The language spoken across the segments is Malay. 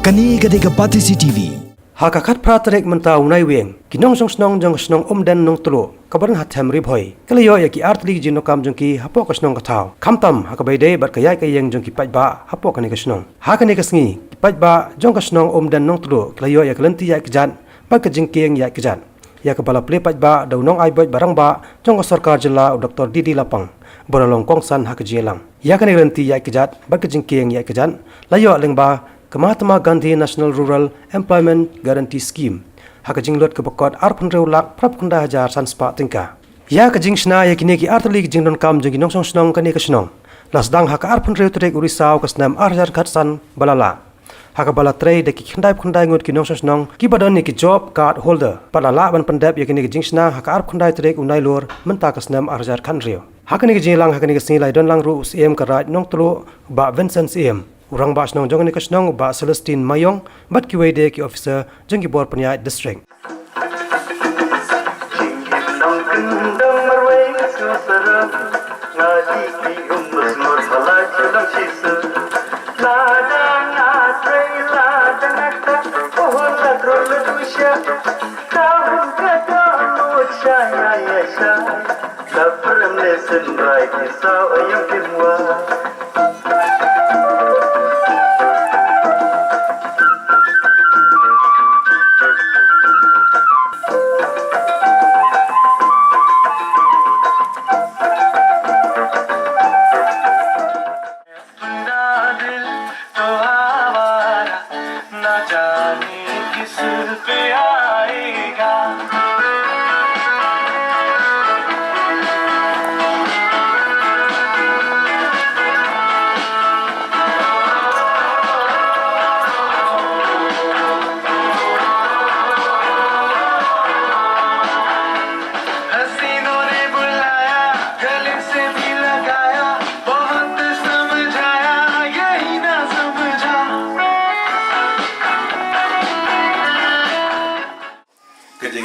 Kani gadega Patisi TV. Hakakat pratrek mentau nai weng kinong song snong jong snong den nong tulo kabaran hatem ribhoi kalayo ya ki artli jino kam jong ki hapo ka snong ka thau khamtam hakabai de bar kayai kayeng jong ki pajba hapo kani ka snong hakani ka sngi pajba jong ka snong den nong tulo kalayo ya kalanti ya kijan bar ka jingkeng ya kijan ya ka bala ple pajba dau nong ai boj barang ba jong ka sarkar jilla Dr. Didi Lapang boralong kongsan hakajelang ya kani kalanti ya kijat bar ka jingkeng ya kijan layo lengba Mahatma Gandhi National Rural Employment Guarantee Scheme hakajing lot ke bakot 800 lak prap kunda hajar sanspa tingka ya kajing sna ya kini ki artli jing don kam jing nong song snong kani ka snong lasdang haka 800 trek urisau ka snam arjar khatsan balala haka bala trei de ki khndai ngot ki nong song snong ki badon ni ki job card holder palala ban pandap ya kini jing sna haka 800 trek unai lor menta ka snam arjar khanrio hakani ki jilang hakani ki singai don lang ru cm ka raj nong tlo ba Vincent cm Urang bas nong jong ni kasnong ba Celestine Mayong bat ki wede ki officer jong ki bor panyai district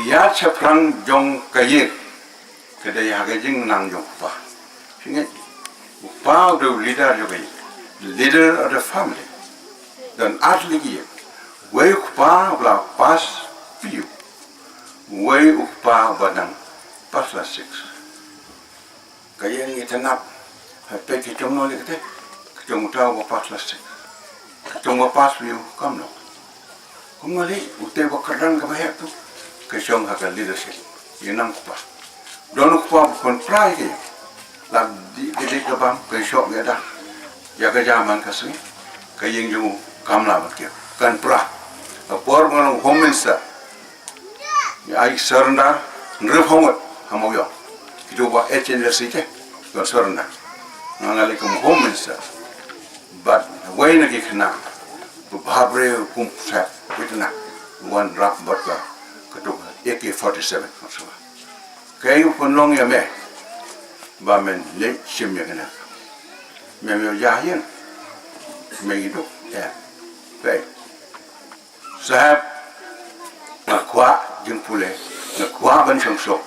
Ya ceprang jong kayir kedai hagajing nang jong pa ingat pa the leader of the family dan atli ki way pa bla pas view way pa badang pas la 6 kayang itanap pe ki jong no le kete jong ta wa pas la 6 jong wa pas view kam no kumali ute wa kadang ka bahaya tu Kesyong haka leadership Yenang kupa Dono kupa pun prai ke Lam di kabam kesyong gada Jaga jaman kasih Kayeng jungu kamla batke Kan pra Por mengalung home minister Ya ai serenda Nrep hongot Hamau yo Kita buat HNRC ke Kan serenda Ngalikum home minister But Way nagi kena Bahabre kum set Witna One rap batka Ketuk AK-47 masalah. Kayu pun long ya me, bamen lek sim ya kena. Me jahian, me itu ya. Baik. Sahab ngakwa jeng pule, ngakwa ban sungsok,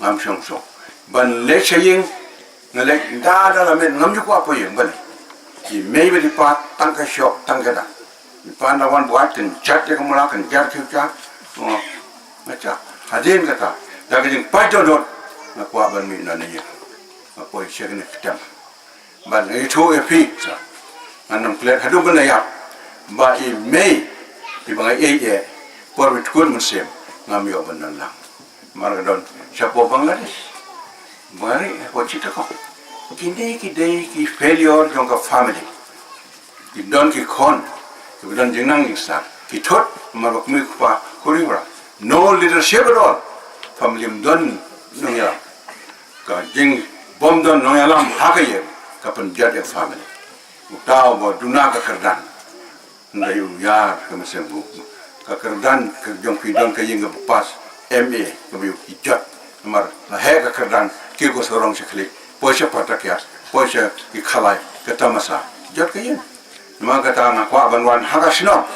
ngam sungsok. Ban lek saying, ngelek dah dalam ngam juga apa yang ban. Di me beripat tangka syok tangka dah. Di pandawan buat kencat ya kemulakan jar kita. Macam hadin kata, dah kejeng pajodot, nak buat ban min nanya, apa yang kena kita, ban itu epi, anam kelet hadu ban ayat, ban Mei, di bangai porwit kun musim, ngambil ban lang, margadon, siapa Bangladesh, mari, apa cerita kau, kini ki failure jangka family, ki don ki kon, ki don jenang instan, ki thot, marok mi kupa kuriwara. No leadership at all. Family don nongyalam. Ka jing bom don nongyalam hakaye kapan jadi family. Utau bo duna ka kerdan. Ndayu ya kamasem bu. Ka kerdan ka jong pi don ka yinga pas MA ka bu ijat. Mar la he ka kerdan ki ko sorong seklik. Poisha patakyas, poisha ki khalai ka tamasa. Jat ka yin. Ma ka ta na kwa banwan hakasino.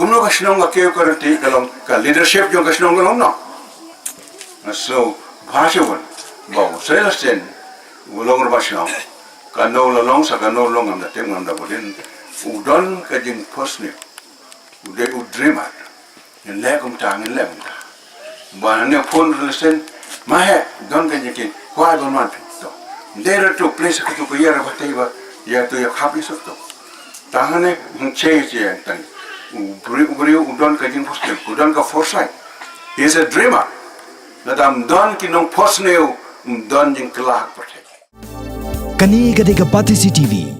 Gumno kasnong ka keo karati kalong ka leadership yung kasnong kalong no. So bahasa pun, bawa saya sen, ulong berbahasa, kano long sa kano long am dating am dapatin udon ka jing posne ude udrema en lekum ta en lekum ta ba ne phone listen ma he don ka jing kwa don man to there to place ka to ko yara ba tai ba ya to ya khabi so to ta hane che che tan ubri udon ka jing posne udon ka foresight he is a dreamer nadam don ki nong posne don jing klah protect Kani Gadega Pati CTV